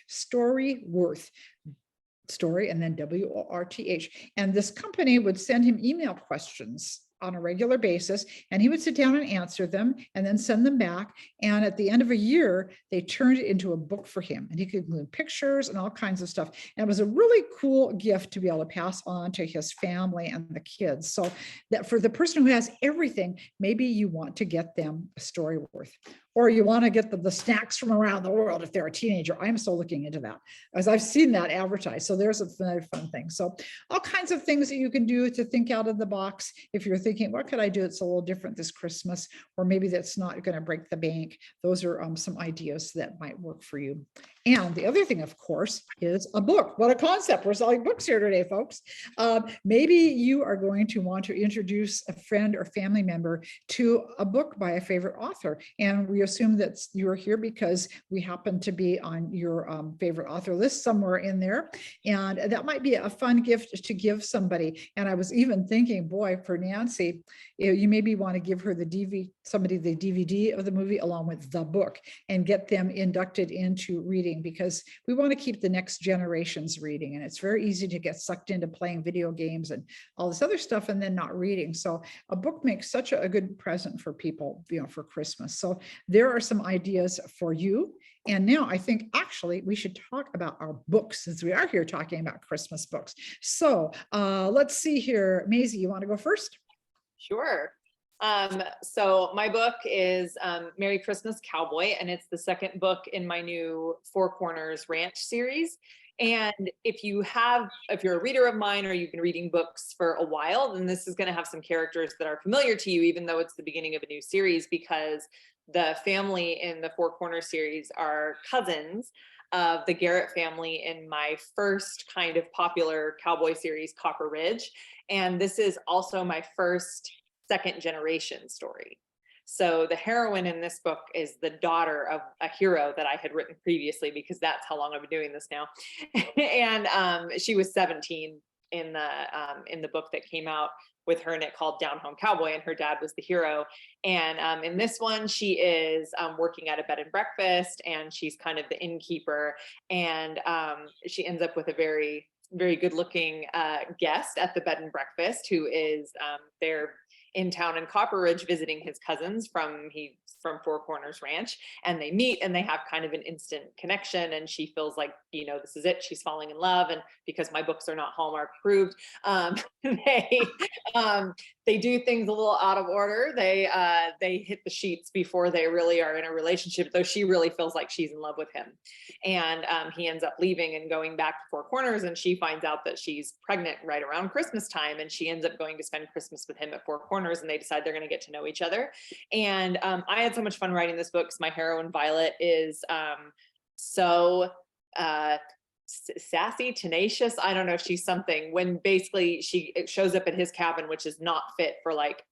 Story, and then WORTH. And this company would send him email questions on a regular basis, and he would sit down and answer them and then send them back. And at the end of a year, they turned it into a book for him, and he could include pictures and all kinds of stuff. And it was a really cool gift to be able to pass on to his family and the kids. So that for the person who has everything, maybe you want to get them a Storyworth, or you want to get the snacks from around the world if they're a teenager. I'm still looking into that, as I've seen that advertised. So there's a fun thing. So all kinds of things that you can do to think out of the box. If you're thinking, what could I do? It's a little different this Christmas, or maybe that's not going to break the bank. Those are some ideas that might work for you. And the other thing, of course, is a book. What a concept. We're selling books here today, folks. Maybe you are going to want to introduce a friend or family member to a book by a favorite author. And we assume that you're here because we happen to be on your favorite author list somewhere in there. And that might be a fun gift to give somebody. And I was even thinking, boy, for Nancy, you maybe want to give her the DVD of the movie along with the book, and get them inducted into reading, because we want to keep the next generations reading. And it's very easy to get sucked into playing video games and all this other stuff and then not reading. So a book makes such a good present for people, for Christmas. So there are some ideas for you. And now I think actually we should talk about our books, since we are here talking about Christmas books. So let's see here. Maisey, you want to go first? Sure. So my book is Merry Christmas Cowboy, and it's the second book in my new Four Corners Ranch series. And if you're a reader of mine, or you've been reading books for a while, then this is going to have some characters that are familiar to you, even though it's the beginning of a new series, because the family in the Four Corners series are cousins of the Garrett family in my first kind of popular cowboy series, Copper Ridge. And this is also my first second generation story. So the heroine in this book is the daughter of a hero that I had written previously, because that's how long I've been doing this now. And she was 17 in the book that came out with her in it, called Down Home Cowboy, and her dad was the hero. And in this one, she is working at a bed and breakfast, and she's kind of the innkeeper. And she ends up with a very, very good looking guest at the bed and breakfast, who is there in town in Copper Ridge visiting his cousins from Four Corners Ranch, and they meet and they have kind of an instant connection, and she feels like, this is it. She's falling in love. And because my books are not Hallmark approved, they do things a little out of order. They hit the sheets before they really are in a relationship, though she really feels like she's in love with him. And he ends up leaving and going back to Four Corners, and she finds out that she's pregnant right around Christmas time, and she ends up going to spend Christmas with him at Four Corners, and they decide they're going to get to know each other. And I had so much fun writing this book, because my heroine Violet is so sassy, tenacious. I don't know, she's something. When basically she shows up at his cabin, which is not fit for like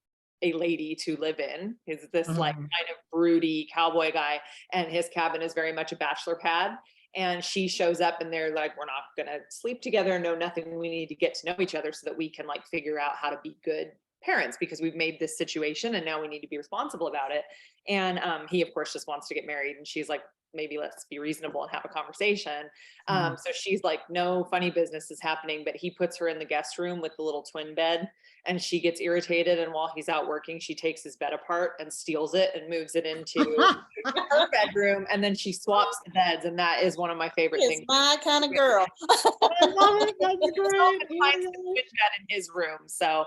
a lady to live in, is this like kind of broody cowboy guy, and his cabin is very much a bachelor pad. And she shows up and they're like, we're not gonna sleep together, no, nothing, we need to get to know each other so that we can like figure out how to be good parents, because we've made this situation and now we need to be responsible about it. And he of course just wants to get married, and she's like, maybe let's be reasonable and have a conversation. So she's like, no funny business is happening, but he puts her in the guest room with the little twin bed, and she gets irritated. And while he's out working, she takes his bed apart and steals it and moves it into her bedroom. And then she swaps the beds. And that is one of my favorite things. My kind of girl. I love it. That's great. Finds the twin bed in his room. So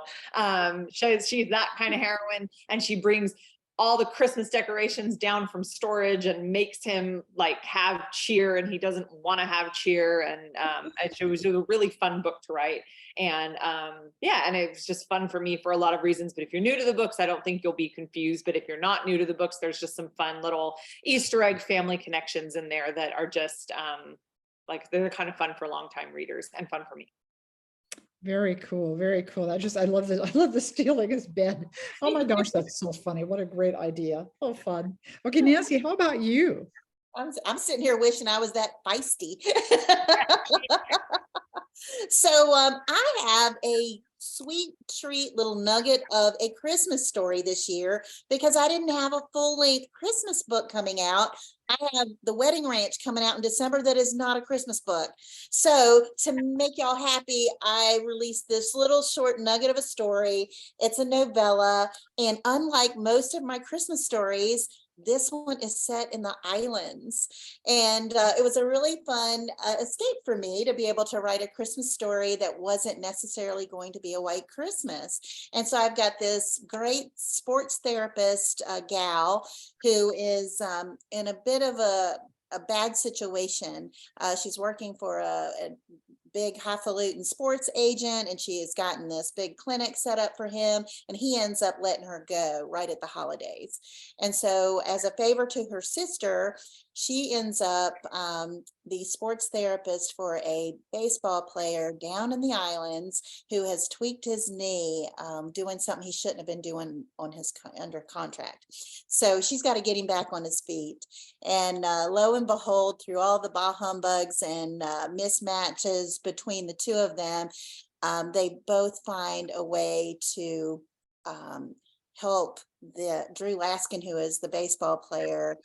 she's that kind of heroine, and she brings all the Christmas decorations down from storage and makes him like have cheer, and he doesn't want to have cheer. And it was a really fun book to write. And and it was just fun for me for a lot of reasons. But if you're new to the books, I don't think you'll be confused. But if you're not new to the books, there's just some fun little Easter egg family connections in there that are just like they're kind of fun for longtime readers and fun for me. Very cool. Very cool. I love this. I love the stealing his bed. Oh my gosh, that's so funny. What a great idea. Oh, fun. Okay, Nancy, how about you? I'm sitting here wishing I was that feisty. So I have a sweet treat little nugget of a Christmas story this year because I didn't have a full-length Christmas book coming out. I have The Wedding Ranch coming out in December that is not a Christmas book. So to make y'all happy, I released this little short nugget of a story. It's a novella, and unlike most of my Christmas stories, this one is set in the islands. And it was a really fun escape for me to be able to write a Christmas story that wasn't necessarily going to be a white Christmas. And so I've got this great sports therapist gal who is in a bit of a bad situation. She's working for a big highfalutin sports agent, and she has gotten this big clinic set up for him, and he ends up letting her go right at the holidays. And so as a favor to her sister, she ends up the sports therapist for a baseball player down in the islands who has tweaked his knee, doing something he shouldn't have been doing on his under contract. So she's got to get him back on his feet. And lo and behold, through all the bah humbugs and mismatches between the two of them, they both find a way to help Drew Laskin, who is the baseball player,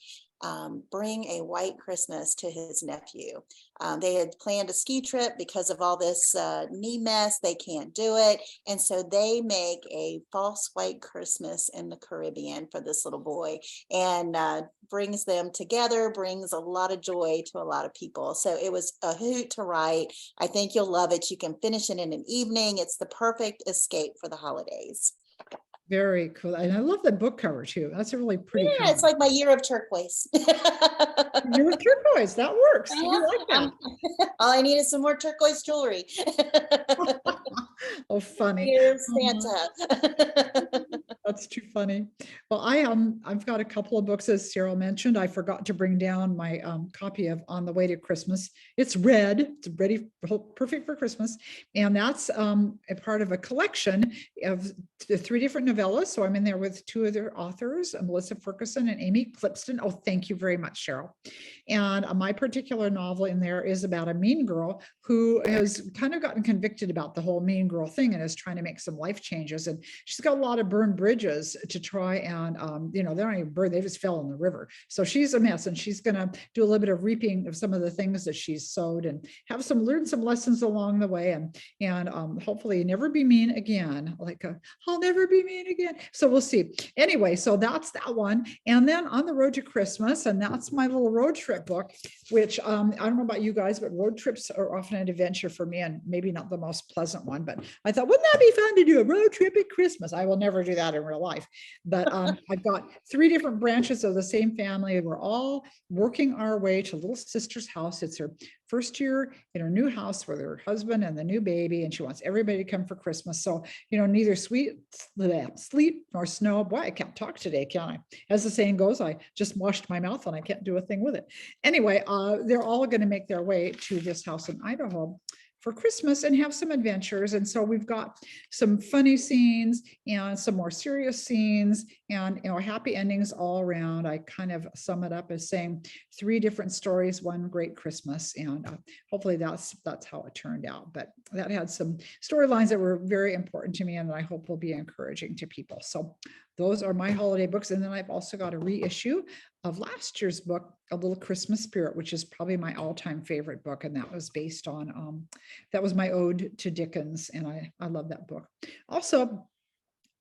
bring a white Christmas to his nephew. They had planned a ski trip. Because of all this knee mess, they can't do it. And so they make a false white Christmas in the Caribbean for this little boy, and brings them together, brings a lot of joy to a lot of people. So it was a hoot to write. I think you'll love it. You can finish it in an evening. It's the perfect escape for the holidays. Very cool. And I love the book cover too. That's a really pretty Yeah, cover. it's like my year of turquoise. You're turquoise. That works. I like that. All I need is some more turquoise jewelry. Oh, funny. Here's Santa. That's too funny. Well, I've got a couple of books, as Sarah mentioned. I forgot to bring down my copy of On the Way to Christmas. It's red. It's ready, perfect for Christmas, and that's a part of a collection of the 3 different novellas. So I'm in there with 2 of their authors, Melissa Ferguson and Amy Clipston. Oh, thank you very much, Cheryl. And my particular novel in there is about a mean girl who has kind of gotten convicted about the whole mean girl thing and is trying to make some life changes. And she's got a lot of burned bridges to try and, they're not even burned, they just fell in the river. So she's a mess, and she's going to do a little bit of reaping of some of the things that she's sowed and learn some lessons along the way, and hopefully never be mean again. Like I'll never be mean again. So we'll see. Anyway, so that's that one. And then On the Road to Christmas, and that's my little road trip book, which I don't know about you guys, but road trips are often an adventure for me, and maybe not the most pleasant one, but I thought, wouldn't that be fun to do a road trip at Christmas? I will never do that in real life. But I've got 3 different branches of the same family. We're all working our way to little sister's house. It's her first year in her new house with her husband and the new baby, and she wants everybody to come for Christmas. So, neither sleet nor snow. Boy, I can't talk today, can I? As the saying goes, I just washed my mouth and I can't do a thing with it. Anyway, they're all going to make their way to this house in Idaho for Christmas and have some adventures. And so we've got some funny scenes and some more serious scenes, and happy endings all around. I kind of sum it up as saying 3 different stories, one great Christmas, and hopefully that's how it turned out. But that had some storylines that were very important to me, and I hope will be encouraging to people. So those are my holiday books. And then I've also got a reissue of last year's book, A Little Christmas Spirit, which is probably my all-time favorite book. And that was based on, that was my ode to Dickens. And I love that book. Also,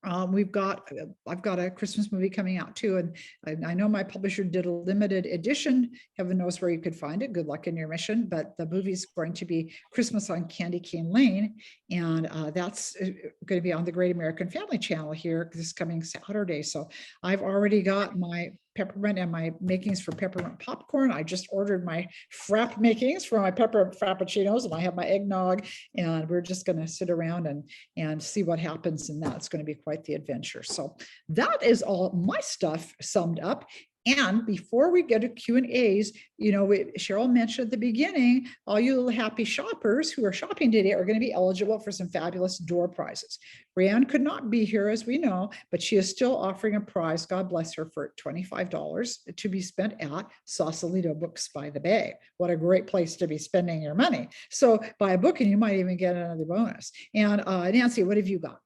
I've got a Christmas movie coming out too. And I know my publisher did a limited edition. Heaven knows where you could find it. Good luck in your mission. But the movie's going to be Christmas on Candy Cane Lane. And that's going to be on the Great American Family Channel here this coming Saturday. So I've already got my peppermint and my makings for peppermint popcorn. I just ordered my frap makings for my peppermint frappuccinos, and I have my eggnog, and we're just going to sit around and see what happens in that. It's going to be quite the adventure. So that is all my stuff summed up. And before we get to Q&As, Cheryl mentioned at the beginning, all you little happy shoppers who are shopping today are going to be eligible for some fabulous door prizes. Brianne could not be here, as we know, but she is still offering a prize, God bless her, for $25 to be spent at Sausalito Books by the Bay. What a great place to be spending your money. So buy a book and you might even get another bonus. And Nancy, what have you got?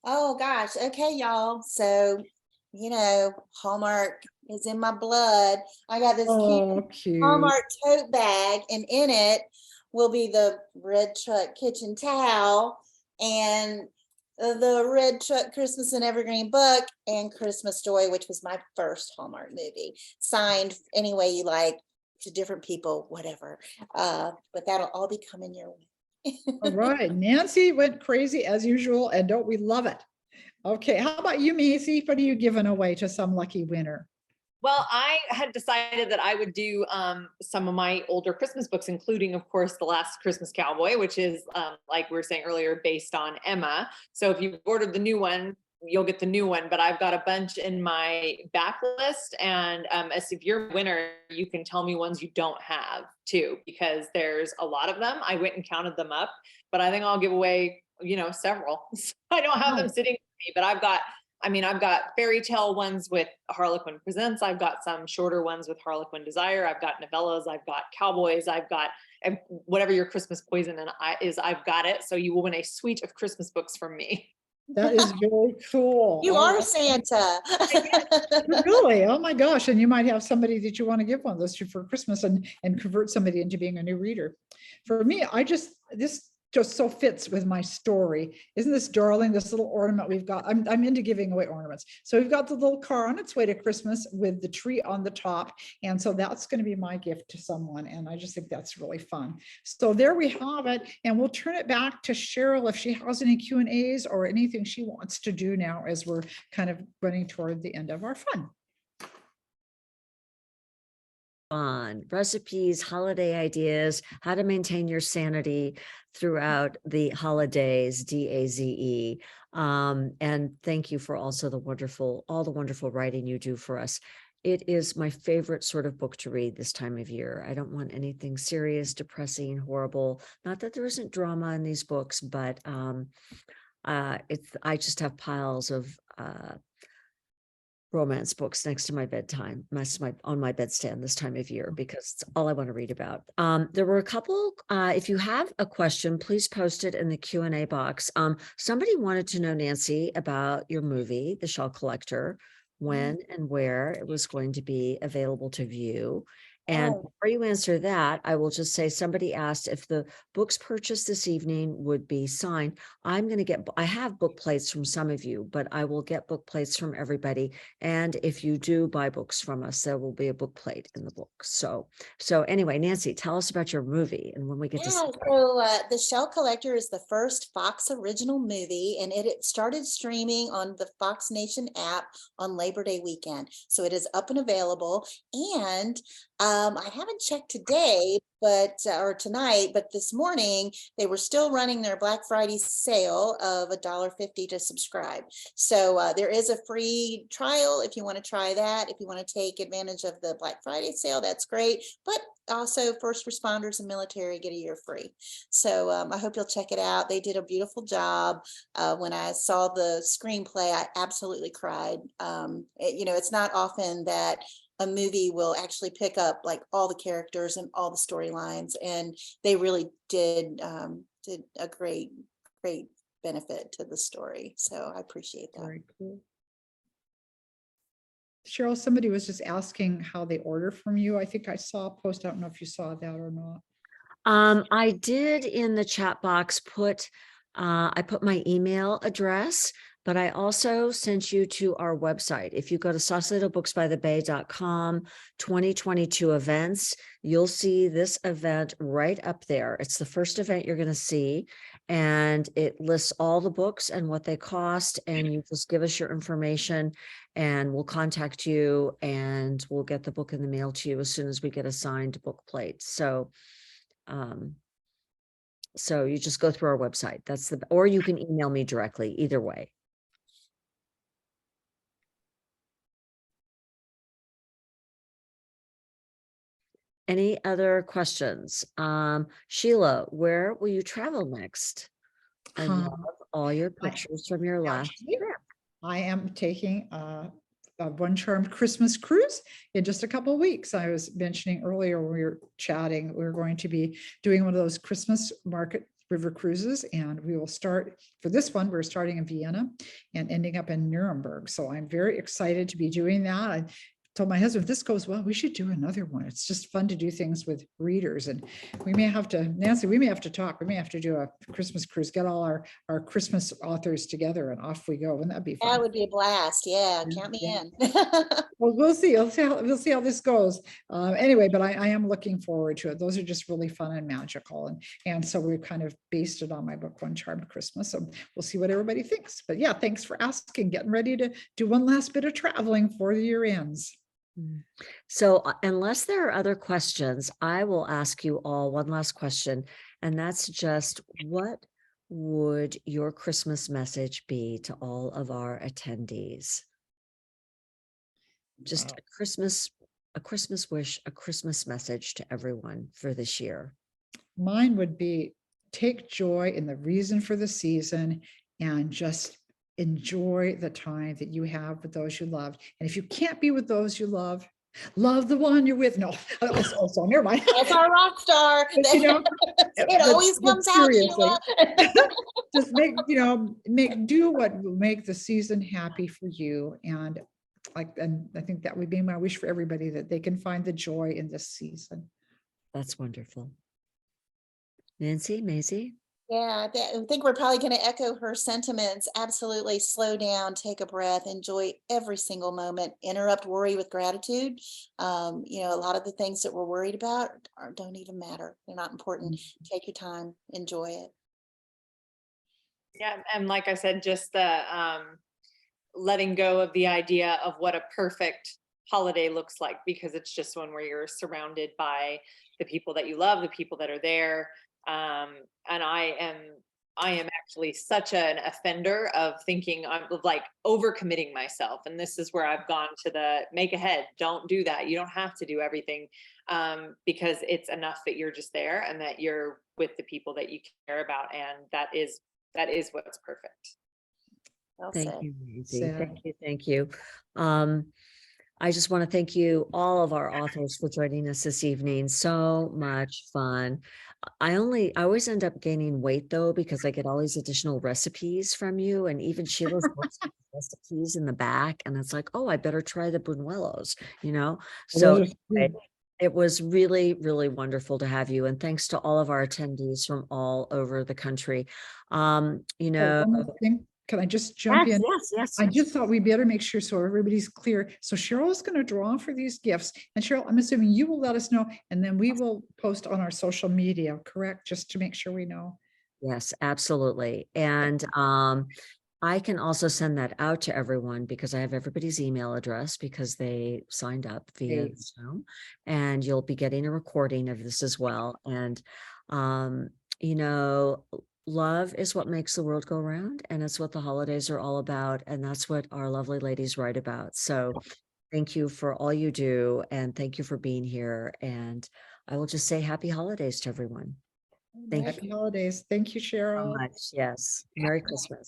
Oh gosh. Okay, y'all. So, Hallmark is in my blood. I got this cute Hallmark tote bag, and in it will be the Red Truck kitchen towel and the Red Truck Christmas and Evergreen book and Christmas Story, which was my first Hallmark movie, signed any way you like, to different people, whatever. But that'll all be coming your way. All right, Nancy went crazy as usual, and don't we love it? Okay, how about you, Maisey? What are you giving away to some lucky winner? Well, I had decided that I would do some of my older Christmas books, including, of course, The Last Christmas Cowboy, which is, like we were saying earlier, based on Emma. So if you've ordered the new one, you'll get the new one, but I've got a bunch in my backlist. And as if you're a winner, you can tell me ones you don't have too, because there's a lot of them. I went and counted them up, but I think I'll give away, several. I don't have them sitting with me, but I've got fairy tale ones with Harlequin Presents. I've got some shorter ones with Harlequin Desire. I've got novellas. I've got cowboys. I've got whatever your Christmas poison is, I've got it. So you will win a suite of Christmas books from me. That is very cool. You are Santa. Really? Oh my gosh. And you might have somebody that you want to give one of those to for Christmas and convert somebody into being a new reader. For me, this just so fits with my story. Isn't this darling, this little ornament we've got? I'm into giving away ornaments. So we've got the little car on its way to Christmas with the tree on the top. And so that's going to be my gift to someone. And I just think that's really fun. So there we have it. And we'll turn it back to Cheryl if she has any Q&As or anything she wants to do now as we're kind of running toward the end of our fun. On recipes, holiday ideas, how to maintain your sanity throughout the holidays, DAZE. And thank you for also all the wonderful writing you do for us. It is my favorite sort of book to read this time of year. I don't want anything serious, depressing, horrible. Not that there isn't drama in these books, but I just have piles of romance books next to my bedtime, on my bedstand this time of year, because it's all I want to read about. There were a couple, if you have a question, please post it in the Q&A box. Somebody wanted to know, Nancy, about your movie, The Shell Collector, when and where it was going to be available to view. And before you answer that, I will just say somebody asked if the books purchased this evening would be signed. I have book plates from some of you, but I will get book plates from everybody. And if you do buy books from us, there will be a book plate in the book. So anyway, Nancy, tell us about your movie and when we get to see it. So The Shell Collector is the first Fox original movie, and it started streaming on the Fox Nation app on Labor Day weekend. So it is up and available. And I haven't checked today, or tonight, but this morning they were still running their Black Friday sale of $1.50 to subscribe. So there is a free trial if you want to try that. If you want to take advantage of the Black Friday sale, that's great. But also first responders and military get a year free. So I hope you'll check it out. They did a beautiful job. When I saw the screenplay, I absolutely cried. It's not often that a movie will actually pick up like all the characters and all the storylines, and they really did a great benefit to the story. So I appreciate that. Very cool. Cheryl, somebody was just asking how they order from you. I think I saw a post. I don't know if you saw that or not. I did in the chat box I put my email address, but I also sent you to our website. If you go to sausalitobooksbythebay.com 2022 events, you'll see this event right up there. It's the first event you're going to see, and it lists all the books and what they cost, and you just give us your information and we'll contact you and we'll get the book in the mail to you as soon as we get a signed book plate. So you just go through our website. Or you can email me directly, either way. Any other questions? Sheila, where will you travel next? I love all your pictures from your last Actually, trip. I am taking a One Charmed Christmas cruise in just a couple of weeks. I was mentioning earlier when we were chatting, we're going to be doing one of those Christmas market river cruises, and we will start for this one. We're starting in Vienna and ending up in Nuremberg. So I'm very excited to be doing that. I told my husband, if this goes well, we should do another one. It's just fun to do things with readers. And we may have to, Nancy, we may have to talk. We may have to do a Christmas cruise, get all our Christmas authors together, and off we go. Wouldn't that be fun? That would be a blast. Yeah, Yeah, count me yeah. in. Well, we'll see. We'll see how this goes. Anyway, but I am looking forward to it. Those are just really fun and magical. And so we've kind of based it on my book, One Charmed Christmas. So we'll see what everybody thinks. But yeah, thanks for asking. Getting ready to do one last bit of traveling before the year ends. So unless there are other questions, I will ask you all one last question. And that's just, what would your Christmas message be to all of our attendees? Just Wow. a Christmas wish, a Christmas message to everyone for this year. Mine would be, take joy in the reason for the season and just enjoy the time that you have with those you love. And if you can't be with those you love the one you're with. No, so never mind. That's our rock star. You know, It always comes out, Sheila. just do what will make the season happy for you. And I think that would be my wish for everybody, that they can find the joy in this season. That's wonderful. Nancy, Maisey? Yeah, I think we're probably going to echo her sentiments. Absolutely slow down, take a breath, enjoy every single moment, interrupt worry with gratitude. A lot of the things that we're worried about don't even matter. They're not important. Take your time, enjoy it. Yeah, and like I said, just the letting go of the idea of what a perfect holiday looks like, because it's just one where you're surrounded by the people that you love, the people that are there. And I am actually such an offender of thinking I'm like overcommitting myself. And this is where I've gone to the make ahead. Don't do that. You don't have to do everything, because it's enough that you're just there and that you're with the people that you care about. And that is what's perfect. Well Thank said. you, Maisey. Thank you. I just want to thank you, all of our authors, for joining us this evening. So much fun. I always end up gaining weight though, because I get all these additional recipes from you, and even Sheila's books with recipes in the back. And it's like, oh, I better try the buñuelos, So it was really, really wonderful to have you. And thanks to all of our attendees from all over the country. One more thing. Can I just jump in? Yes. I just thought we better make sure so everybody's clear. So Cheryl is going to draw for these gifts. And Cheryl, I'm assuming you will let us know, and then we will post on our social media, correct? Just to make sure we know. Yes, absolutely. And I can also send that out to everyone, because I have everybody's email address, because they signed up via Zoom, and you'll be getting a recording of this as well. And, love is what makes the world go round, and it's what the holidays are all about. And that's what our lovely ladies write about. So thank you for all you do. And thank you for being here. And I will just say happy holidays to everyone. Thank you Happy holidays. Thank you, so Cheryl. much. Yes. Merry Christmas.